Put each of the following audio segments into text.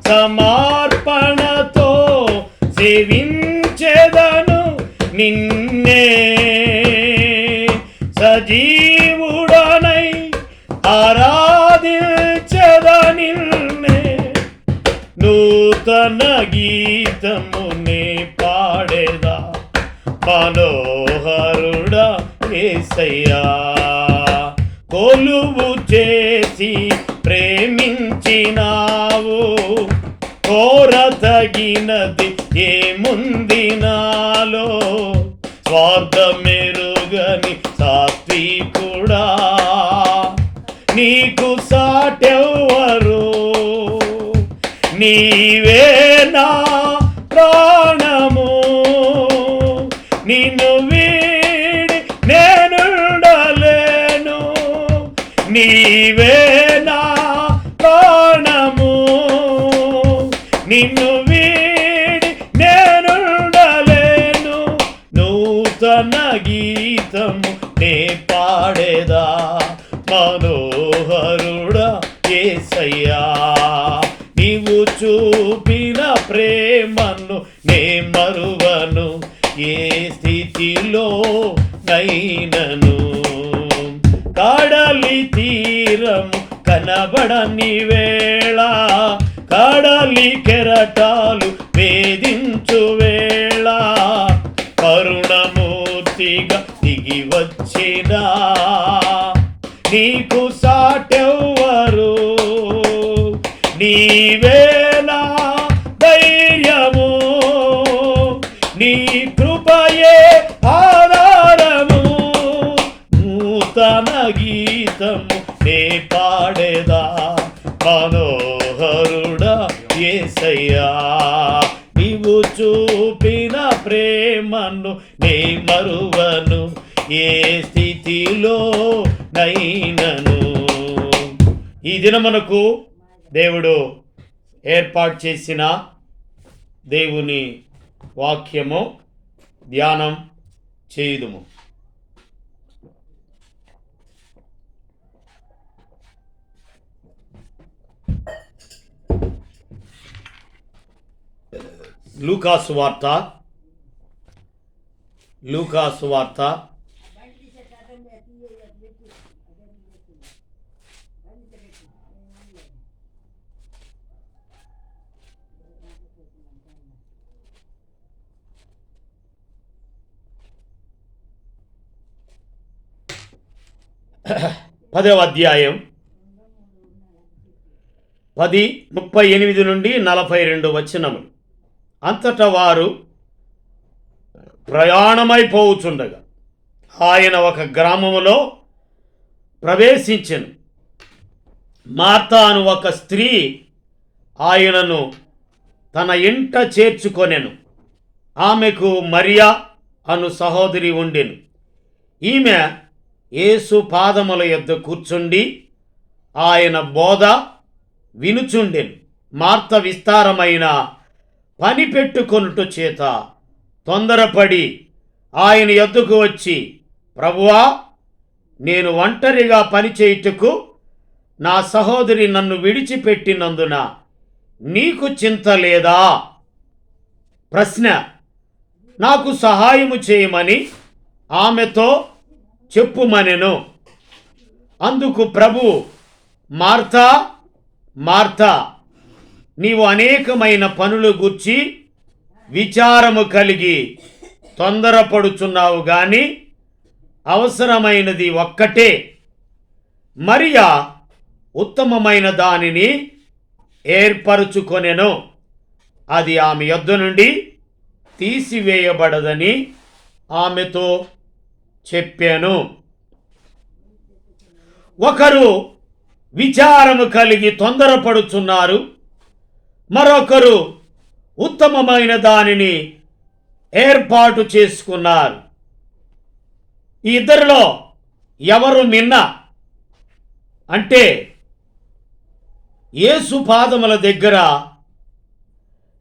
సమర్పణతో సేవించెదను నిన్నే, సజీవుడనై ఆరాధించెద నిన్నే. నూతన గీతమునే పాడేదా మనోహరుడా యేసయ్యా. కొలువు చేసి ప్రేమించినావు, కోరతగినది ఏముంది నాలో. స్వార్థమెరుగని సాత్వికుడా, నీకు సాటెవ్వరు. నీవే నా ప్రాణము, నిన్ను వీడి నేనుండలేను. నీవే నా ప్రాణము, నిన్ను వీడి నేనుండలేను. నూతన గీతము నే పాడేదా మనోహరుడా యేసయ్యా. నీవు చూపిన ప్రేమను నే మరువను, ఏ స్థితిలో నైనను. కడలి తీరము కనబడని వేళ, కడలి కెరటాలు వేధించు వేళ, కరుణమూర్తిగా దిగి వచ్చినా నీకు సాటెవ్వరు. నీవే నా ధైర్యము, నీ కృపయే ఆధారము. నూతన గీతము నే పాడేదా మనోహరుడా యేసయ్యా. నీవు చూపిన ప్రేమను నే మరువను, ఏ స్థితిలో నైనను. ఈ దినమునకు దేవుడు ఏర్పాటు చేసిన దేవుని వాక్యము ధ్యానం చేయుదుము. లూకాసు వార్త 10వ అధ్యాయం 10:38 నుండి 42 వచనములు. అంతటా వారు ప్రయాణమైపోవుచుండగా ఆయన ఒక గ్రామములో ప్రవేశించెను. మార్తా అను ఒక స్త్రీ ఆయనను తన ఇంట చేర్చుకొనెను. ఆమెకు మరియా అను సహోదరి ఉండెను. ఈమె యేసు పాదముల యొద్ద కూర్చుండి ఆయన బోధ వినుచుండెను. మార్త విస్తారమైన పని పెట్టుకొనుట చేత తొందరపడి ఆయన యొద్దకు వచ్చి, ప్రభువా, నేను ఒంటరిగా పనిచేయుటకు నా సహోదరి నన్ను విడిచిపెట్టినందున నీకు చింత లేదా? ప్రశ్న. నాకు సహాయము చేయమని ఆమెతో చెప్పుమనెను. అందుకు ప్రభువు, మార్తా మార్తా, నీవు అనేకమైన పనులు గూర్చి విచారము కలిగి తొందరపడుచున్నావు గాని అవసరమైనది ఒక్కటే. మరియా ఉత్తమమైన దానిని ఏర్పరచుకొనెను, అది ఆమె యొద్ద నుండి తీసివేయబడదని ఆమెతో చెప్పాను. ఒకరు విచారము కలిగి తొందరపడుచున్నారు, మరొకరు ఉత్తమమైన దానిని ఏర్పాటు చేసుకున్నారు. ఈ ఇద్దరిలో ఎవరు మిన్న అంటే యేసు పాదముల దగ్గర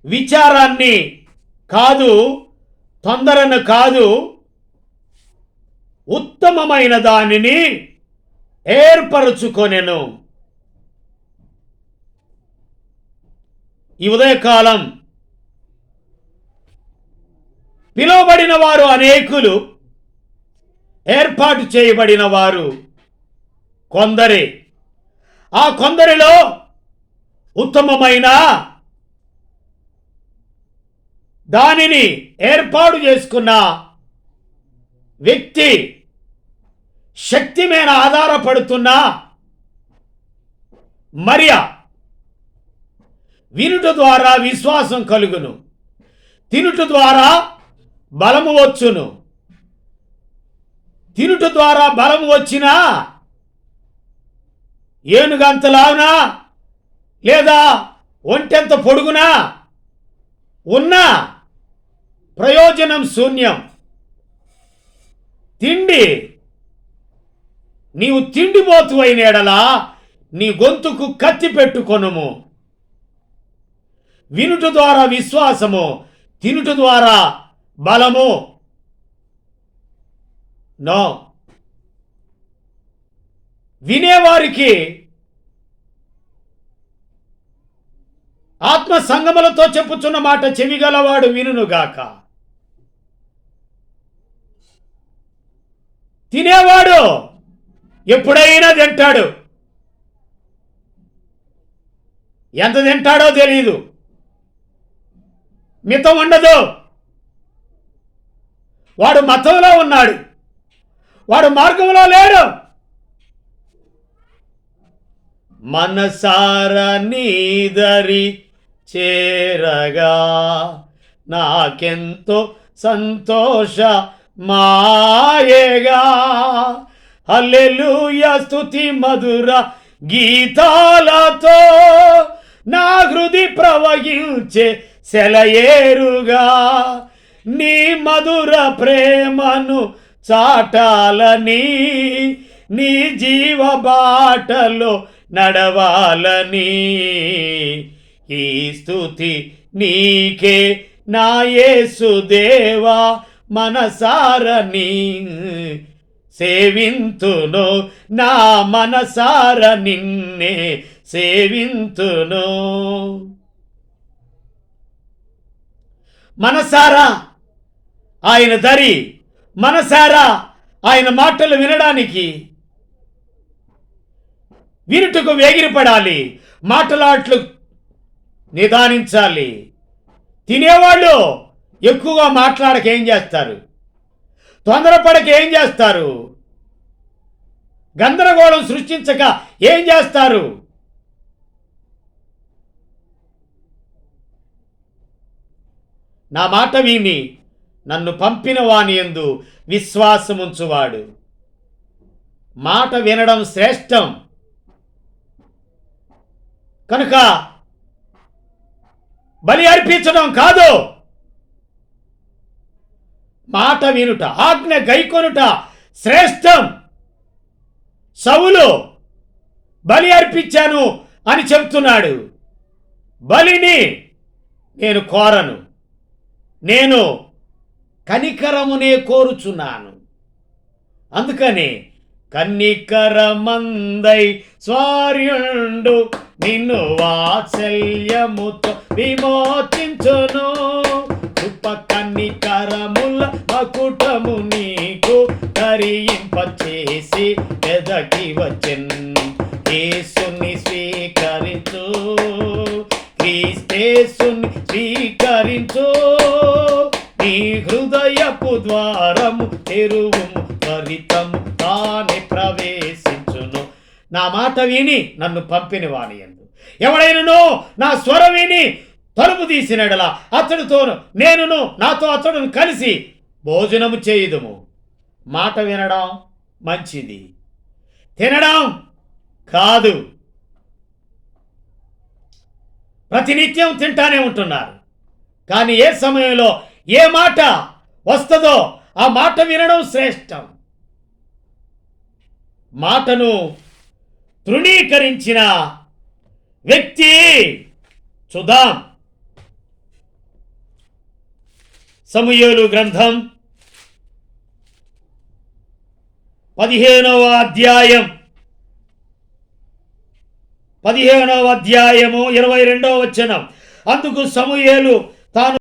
విచారాన్ని కాదు, తొందరను కాదు, ఉత్తమమైన దానిని ఏర్పరచుకొనెను. ఈ ఉదయకాలం పిలువబడిన వారు అనేకులు, ఏర్పాటు చేయబడిన వారు కొందరే. ఆ కొందరిలో ఉత్తమమైన దానిని ఏర్పాటు చేసుకున్న వ్యక్తి శక్తి మీద ఆధారపడుతున్న మరియా వినుట ద్వారా విశ్వాసం కలుగును, తినుట ద్వారా బలము వచ్చును. తినుట ద్వారా బలము వచ్చినా ఏనుగంతలావునా లేదా ఒంటెంత పొడుగునా ఉన్నా ప్రయోజనం శూన్యం. తిండి, నీవు తిండిపోతు అయిన ఎడలా నీ గొంతుకు కత్తి పెట్టుకొనుము. వినుట ద్వారా విశ్వాసము, తినుట ద్వారా బలము. నో, వినేవారికి ఆత్మ సంగములతో చెప్పుచున్న మాట చెవిగలవాడు వినుగాక. తినేవాడు ఎప్పుడైనా తింటాడు, ఎంత తింటాడో తెలియదు, మితం ఉండదు. వాడు మతంలో ఉన్నాడు, వాడు మార్గంలో లేడు. మనసార నీదరి చేరగా నాకెంతో సంతోష మాయేగా. హల్లెలూయా స్తుతి మధుర గీతాలతో నా హృది ప్రవహించే సెలయేరుగా. నీ మధుర ప్రేమను చాటాలని, నీ జీవ బాటలో నడవాలని. ఈ స్తుతి నీకే నా యేసు దేవా, మనసారని సేవింతును, నా మనసార నిన్నే సేవింతును. మనసారా ఆయన దరి, మనసారా ఆయన మాటలు వినడానికి వినుటకు వేగిరపడాలి, మాటలాట్లు నిదానించాలి. తినేవాళ్ళు ఎక్కువగా మాట్లాడక ఏం చేస్తారు? తొందరపడక ఏం చేస్తారు? గందరగోళం సృష్టించక ఏం చేస్తారు? నా మాట విని నన్ను పంపిన వాని యందు విశ్వాసముంచువాడు. మాట వినడం శ్రేష్టం కనుక బలి అర్పించడం కాదు, మాట వినుట, ఆజ్ఞ గైకొనుట శ్రేష్టం. సౌలు బలి అర్పించాను అని చెప్తున్నాడు. బలిని నేను కోరను, నేను కనికరమునే కోరుచున్నాను. అందుకని కన్నికరమందై స్వార్యుండు నిన్ను వాత్సల్యముతో విమోచించును. కృప కన్నికరముల మకుటము నీకు ధరింపచేసి ఎదగి వచ్చెన్. యేసుని స్వీకరించు, క్రీస్తేసుని స్వీకరించు. నీ హృదయపు ద్వారము తెరువుము, త్వరితము తానే ప్రవేశించును. నా మాట విని నన్ను పంపిన వాని యందు ఎవడైనను నా స్వరం విని తలుపు తీసినడలా అతడితోను నేనును నాతో అతడును కలిసి భోజనము చేయుదుము. మాట వినడం మంచిది, తినడం కాదు. ప్రతినిత్యం తింటానే ఉంటున్నారు, కానీ ఏ సమయంలో ఏ మాట వస్తుందో ఆ మాట వినడం శ్రేష్టం. మాటను తృణీకరించిన వ్యక్తి చూద్దాం. సమూయేలు గ్రంథం 15వ అధ్యాయము 22వ వచనం. అందుకు సమూయేలు తాను